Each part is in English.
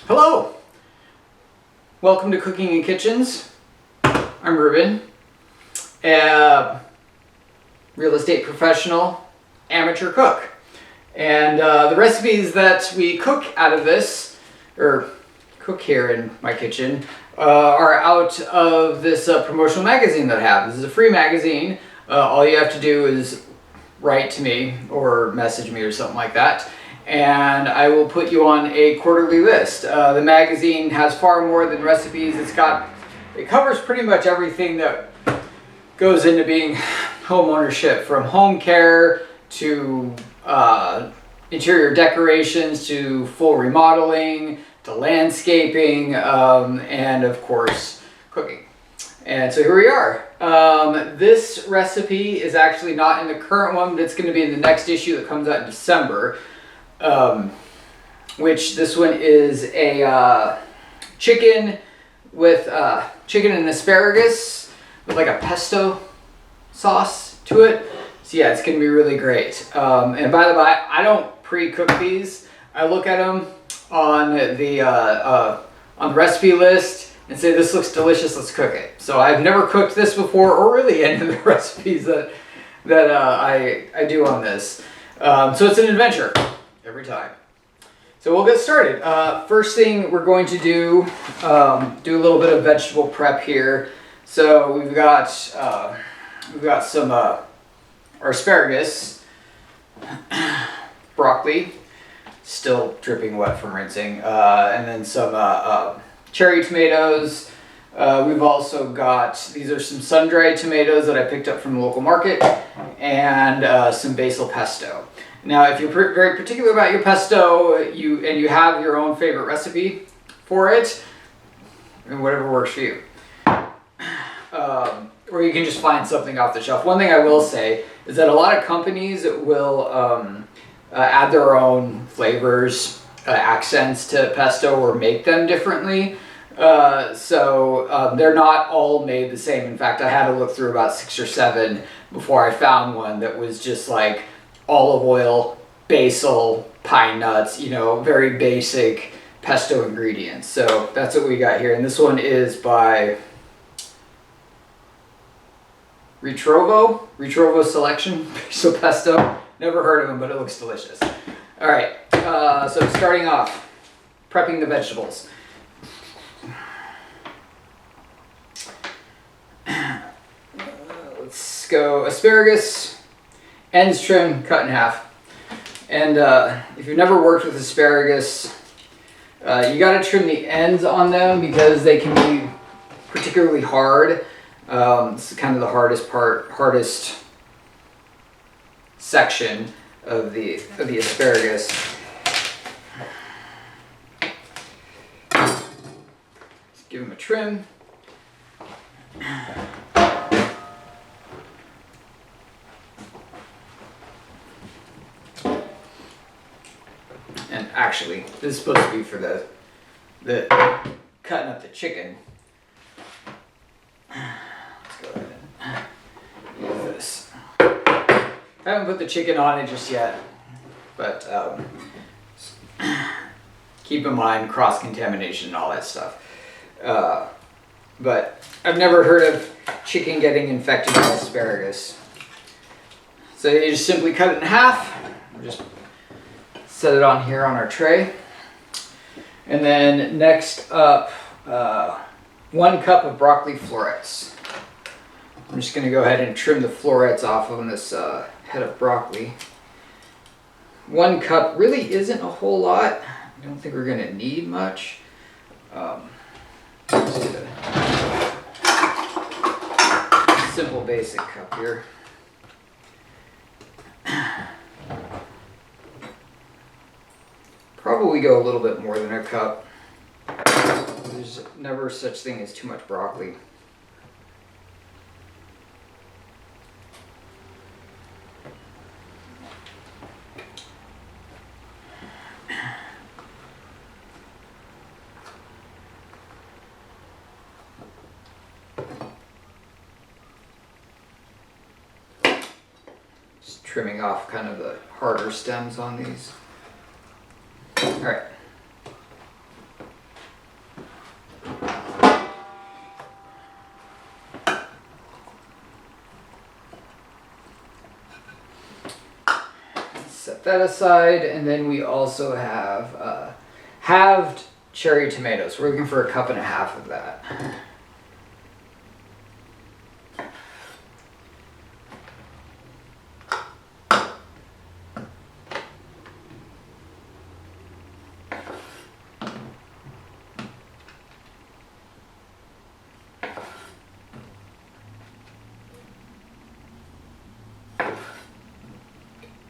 Hello! Welcome to Cooking in Kitchens. I'm Ruben, a real estate professional, amateur cook. And the recipes that we cook out of this, or cook here in my kitchen, are out of this promotional magazine that I have. This is a free magazine. All you have to do is write to me or message me or something like that, and I will put you on a quarterly list. The magazine has far more than recipes. It covers pretty much everything that goes into being home ownership, from home care to interior decorations to full remodeling to landscaping, and of course cooking. And so here we are. This recipe is actually not in the current one, but it's going to be in the next issue that comes out in December. Which this one is a chicken with chicken and asparagus with like a pesto sauce to it. So yeah, it's going to be really great. And by the way, I don't pre-cook these. I look at them on the recipe list and say, this looks delicious, let's cook it. So I've never cooked this before, or really any of the recipes that I do on this. So it's an adventure every time. So we'll get started. First thing we're going to do a little bit of vegetable prep here. So we've got some our asparagus, broccoli, still dripping wet from rinsing, and then some cherry tomatoes. We've also got, these are some sun-dried tomatoes that I picked up from the local market, and some basil pesto. Now, if you're very particular about your pesto, you have your own favorite recipe for it, and whatever works for you. Or you can just find something off the shelf. One thing I will say is that a lot of companies will add their own flavors, accents to pesto, or make them differently. So they're not all made the same. In fact, I had to look through about 6 or 7 before I found one that was just like olive oil, basil, pine nuts, very basic pesto ingredients. So that's what we got here. And this one is by Ritrovo Selection Basil Pesto. Never heard of them, but it looks delicious. All right, so starting off, prepping the vegetables. Let's go asparagus, ends trim, cut in half. And if you've never worked with asparagus, you got to trim the ends on them because they can be particularly hard. It's kind of the hardest section of the asparagus. Just give them a trim. And actually, this is supposed to be for the cutting up the chicken. Let's go ahead and use this. I haven't put the chicken on it just yet, but keep in mind cross-contamination and all that stuff. But I've never heard of chicken getting infected by asparagus. So you just simply cut it in half. Just set it on here on our tray. And then next up, 1 cup of broccoli florets. I'm just going to go ahead and trim the florets off on this head of broccoli. 1 cup really isn't a whole lot. I don't think we're going to need much. Let's get a simple basic cup here. Probably go a little bit more than a cup. There's never such thing as too much broccoli. Just trimming off kind of the harder stems on these. All right. that aside, and then we also have halved cherry tomatoes. We're looking for 1.5 cups of that.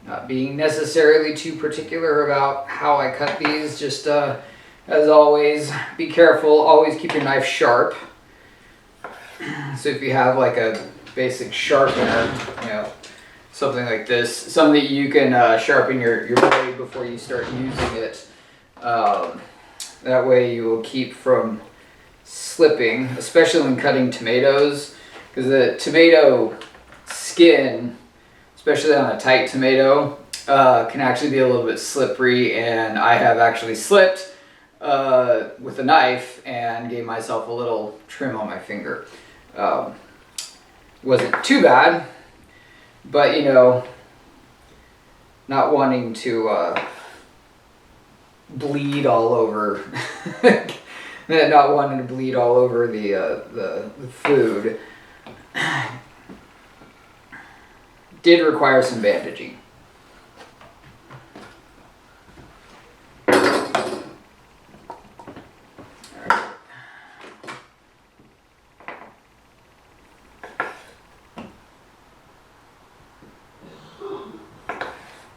Not being necessarily too particular about how I cut these, just as always, be careful, always keep your knife sharp. So if you have like a basic sharpener, you know, something like this, something that you can sharpen your blade before you start using it. That way you will keep from slipping, especially when cutting tomatoes, because the tomato skin, especially on a tight tomato, can actually be a little bit slippery, and I have actually slipped with a knife and gave myself a little trim on my finger. Wasn't too bad, but you know, not wanting to bleed all over, not wanting to bleed all over the food. Did require some bandaging.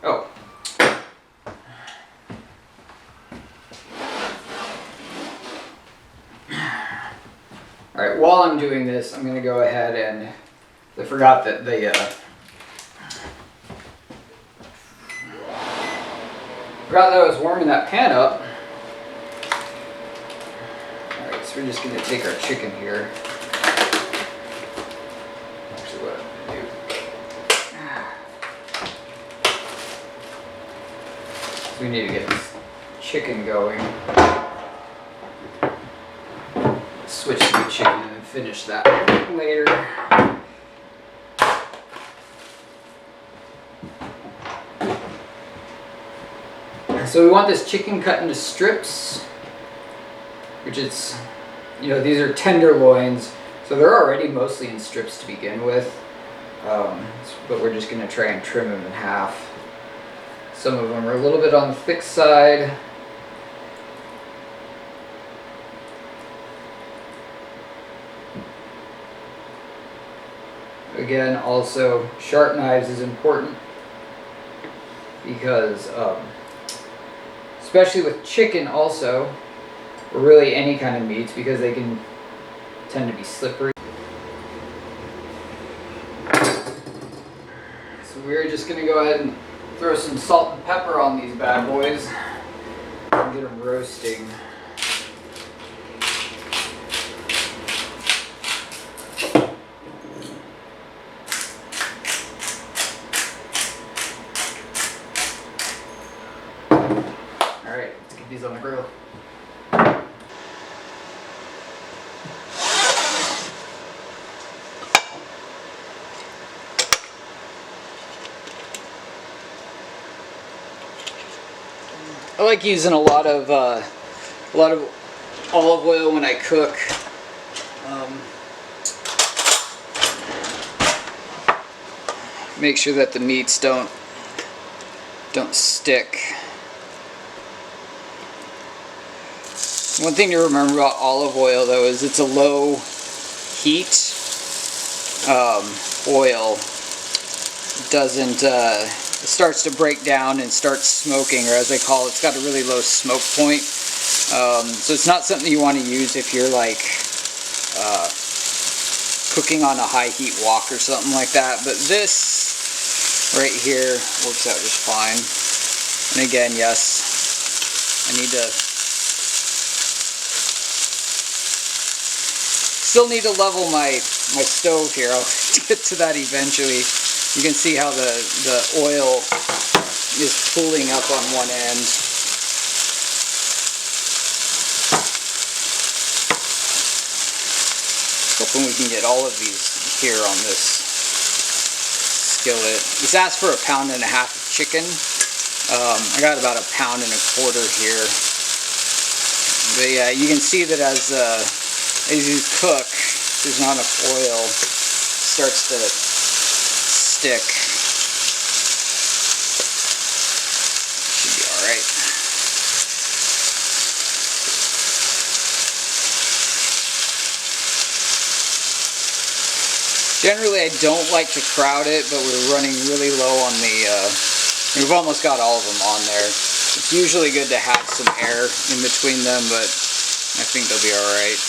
Oh. All right, while I'm doing this, I'm going to go ahead and I forgot that forgot that I was warming that pan up. Alright, so we're just going to take our chicken here. Actually, what I'm going to do. So we need to get this chicken going. Switch to the chicken and finish that later. So we want this chicken cut into strips, which is, you know, these are tenderloins, so they're already mostly in strips to begin with, but we're just going to try and trim them in half. Some of them are a little bit on the thick side. Again, also, sharp knives is important because especially with chicken also, or really any kind of meats, because they can tend to be slippery. So we're just going to go ahead and throw some salt and pepper on these bad boys and get them roasting. Alright, let's get these on the grill. I like using a lot of olive oil when I cook. Make sure that the meats don't stick. One thing to remember about olive oil, though, is it's a low heat oil. It doesn't, it starts to break down and starts smoking, or as they call it, it's got a really low smoke point. So it's not something you want to use if you're like cooking on a high heat wok or something like that. But this right here works out just fine. And again, yes, I need to still need to level my stove here. I'll get to that eventually. You can see how the oil is pooling up on one end. Hoping we can get all of these here on this skillet. This asks for 1.5 pounds of chicken, I got about 1.25 pounds here. But yeah, you can see that as you cook, there's not enough oil, it starts to stick. Should be all right. Generally, I don't like to crowd it, but we're running really low on the, we've almost got all of them on there. It's usually good to have some air in between them, but I think they'll be all right.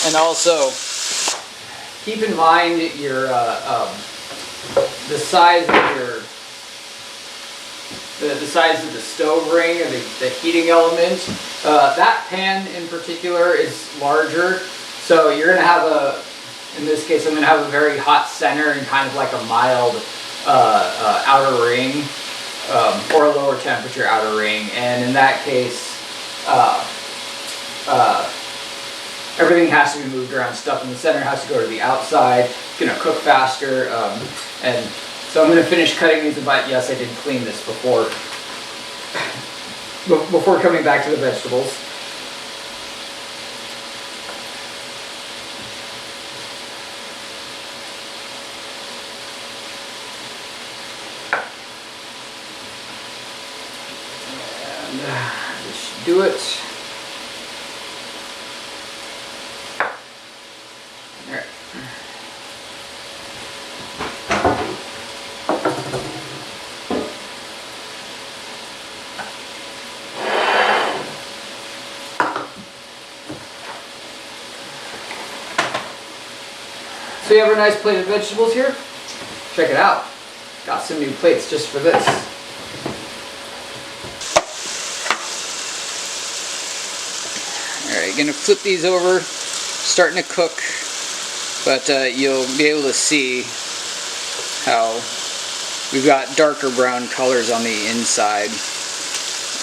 And also, keep in mind your the size of your the size of the stove ring, or the heating element. That pan in particular is larger, so you're going to have in this case I'm going to have a very hot center and kind of like a mild outer ring, or a lower temperature outer ring, and in that case everything has to be moved around. Stuff in the center has to go to the outside. It's going to cook faster, and so I'm going to finish cutting these, but yes, I did clean this before coming back to the vegetables. And this should do it. All right. So you have a nice plate of vegetables here? Check it out. Got some new plates just for this. Alright, gonna flip these over. Starting to cook, but you'll be able to see how we've got darker brown colors on the inside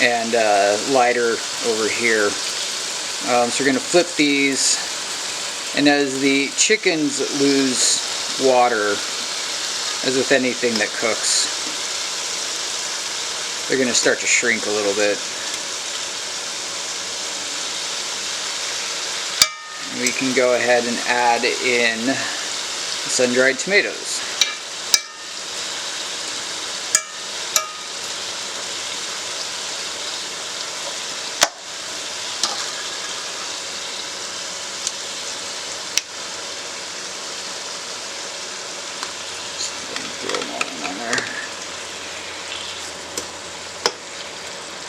and lighter over here. So we're gonna flip these. And as the chickens lose water, as with anything that cooks, they're going to start to shrink a little bit. And we can go ahead and add in sun-dried tomatoes.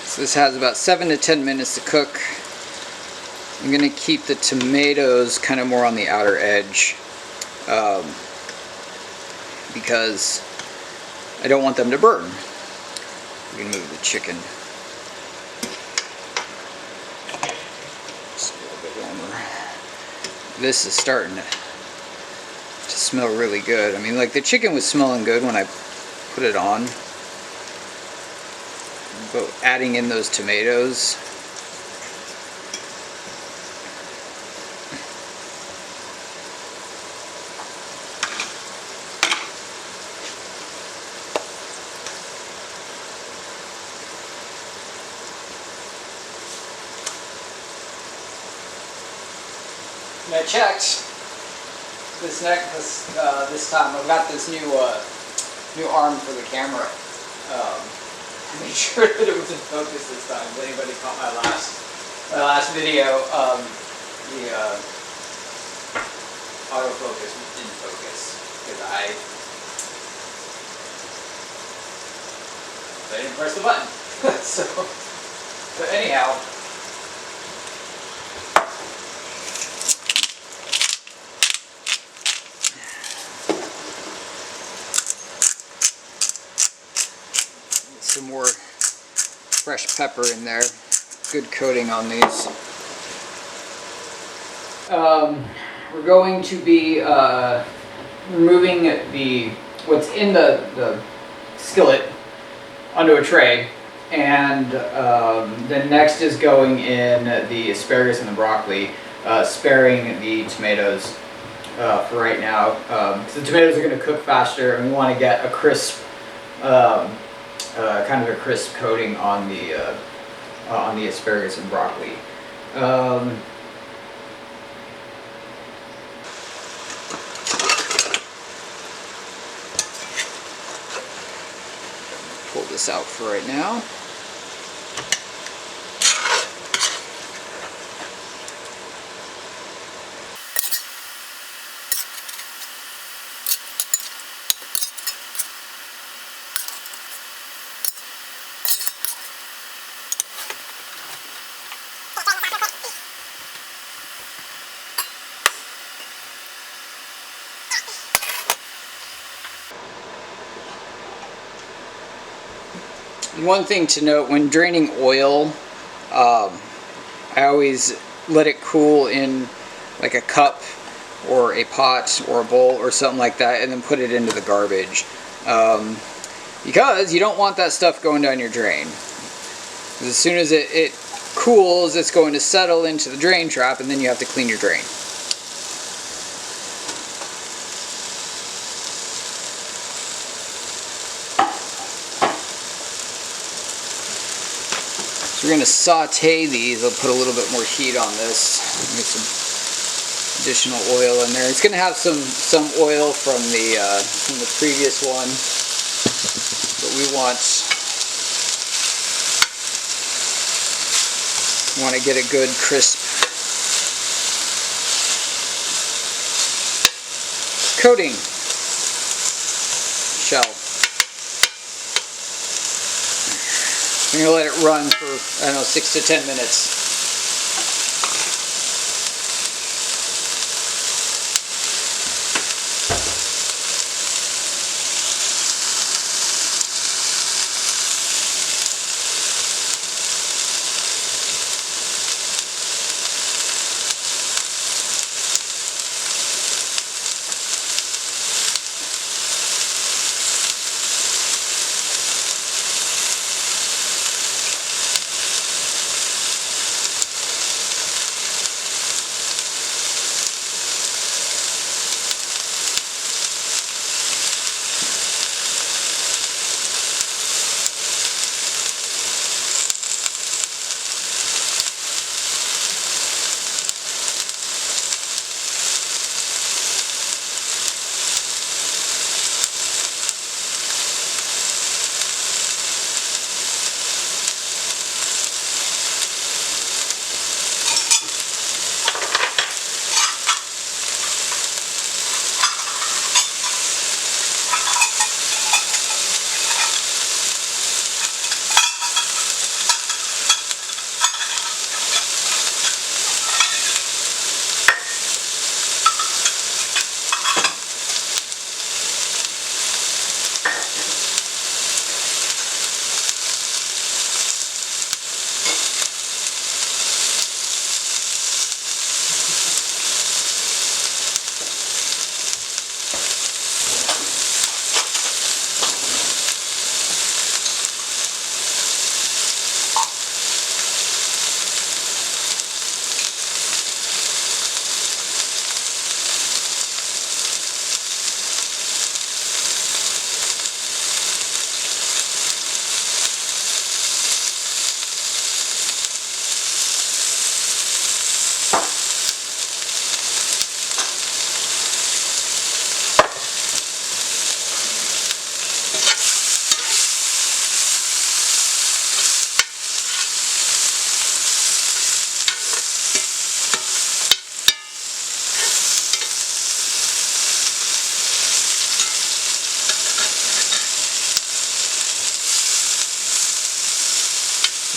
So this has about 7 to 10 minutes to cook. I'm going to keep the tomatoes kind of more on the outer edge because I don't want them to burn. We can move the chicken just a little bit warmer. This is starting to smell really good. I mean, like, the chicken was smelling good when I put it on. But adding in those tomatoes, and I checked this time. I've got this new arm for the camera. I made sure that it was in focus this time. If anybody caught my last video, the autofocus was in focus because I didn't press the button. so anyhow, some more fresh pepper in there. Good coating on these. We're going to be removing what's in the skillet onto a tray, and then next is going in the asparagus and the broccoli. sparing the tomatoes for right now. So the tomatoes are going to cook faster, and we want to get a crisp, kind of a crisp coating on the asparagus and broccoli. Pull this out for right now. One thing to note when draining oil, I always let it cool in like a cup or a pot or a bowl or something like that, and then put it into the garbage, because you don't want that stuff going down your drain. As soon as it cools, it's going to settle into the drain trap, and then you have to clean your drain. So we're going to saute these. I'll put a little bit more heat on this. Make some additional oil in there. It's going to have some oil from the previous one, but we want to get a good crisp coating shell. I'm going to let it run for, I don't know, 6 to 10 minutes.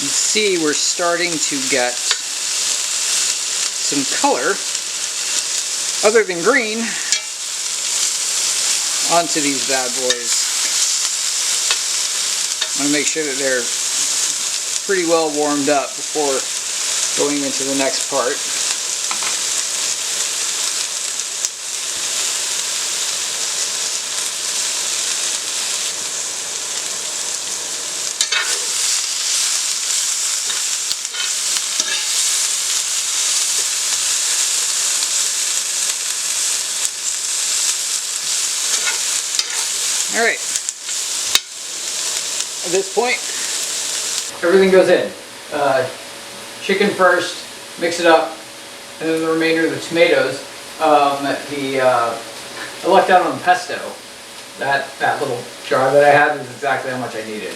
You see we're starting to get some color other than green onto these bad boys. I want to make sure that they're pretty well warmed up before going into the next part. All right. At this point, everything goes in. Chicken first, mix it up, and then the remainder of the tomatoes. I lucked out on the pesto. That little jar that I had is exactly how much I needed.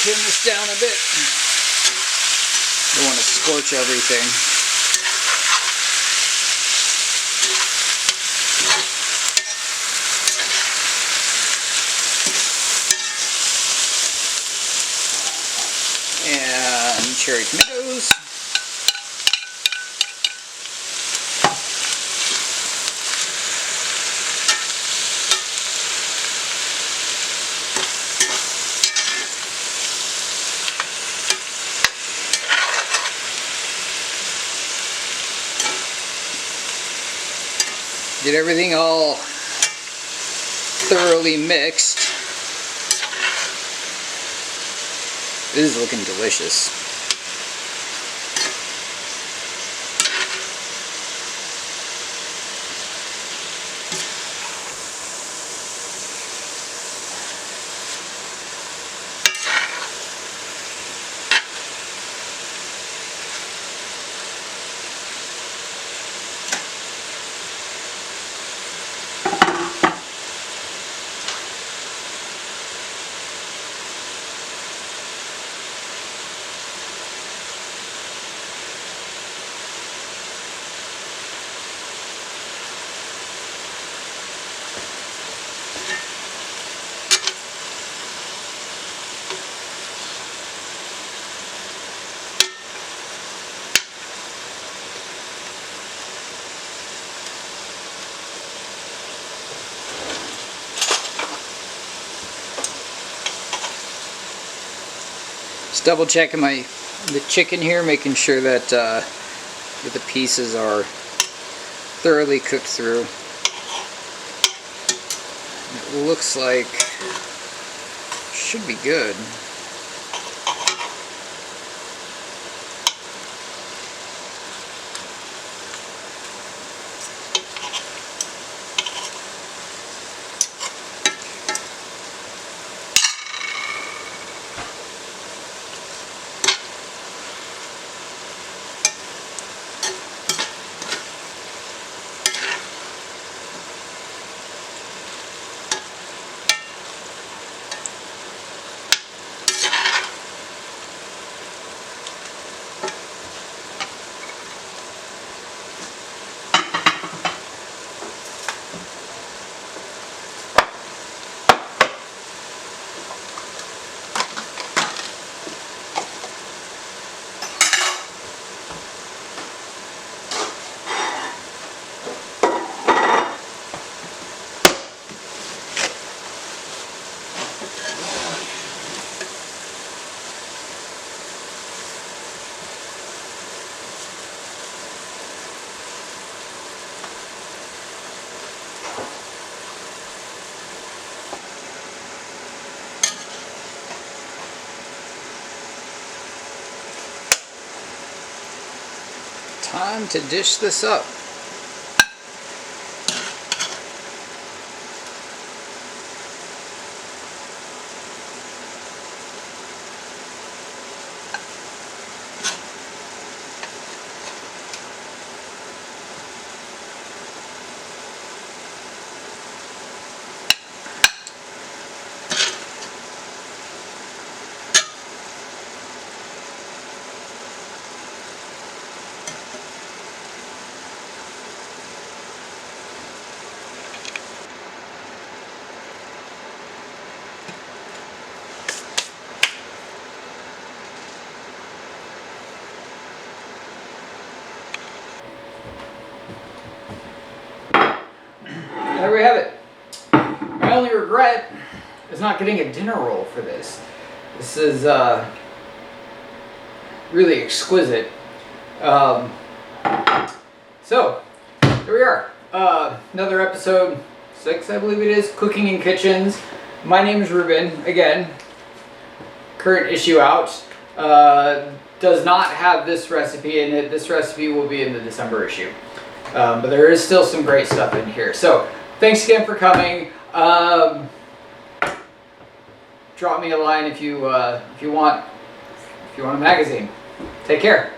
Turn this down a bit. Don't want to scorch everything. And cherry tomatoes. Get everything all thoroughly mixed. This is looking delicious. Just double checking the chicken here, making sure that, that the pieces are thoroughly cooked through. It looks like should be good. Time to dish this up. There we have it. My only regret is not getting a dinner roll for this. This is really exquisite. So, here we are. Another episode 6, I believe it is, Cooking in Kitchens. My name is Ruben. Again, current issue out. Does not have this recipe in it. This recipe will be in the December issue. But there is still some great stuff in here. So, thanks again for coming. Drop me a line if you want a magazine. Take care.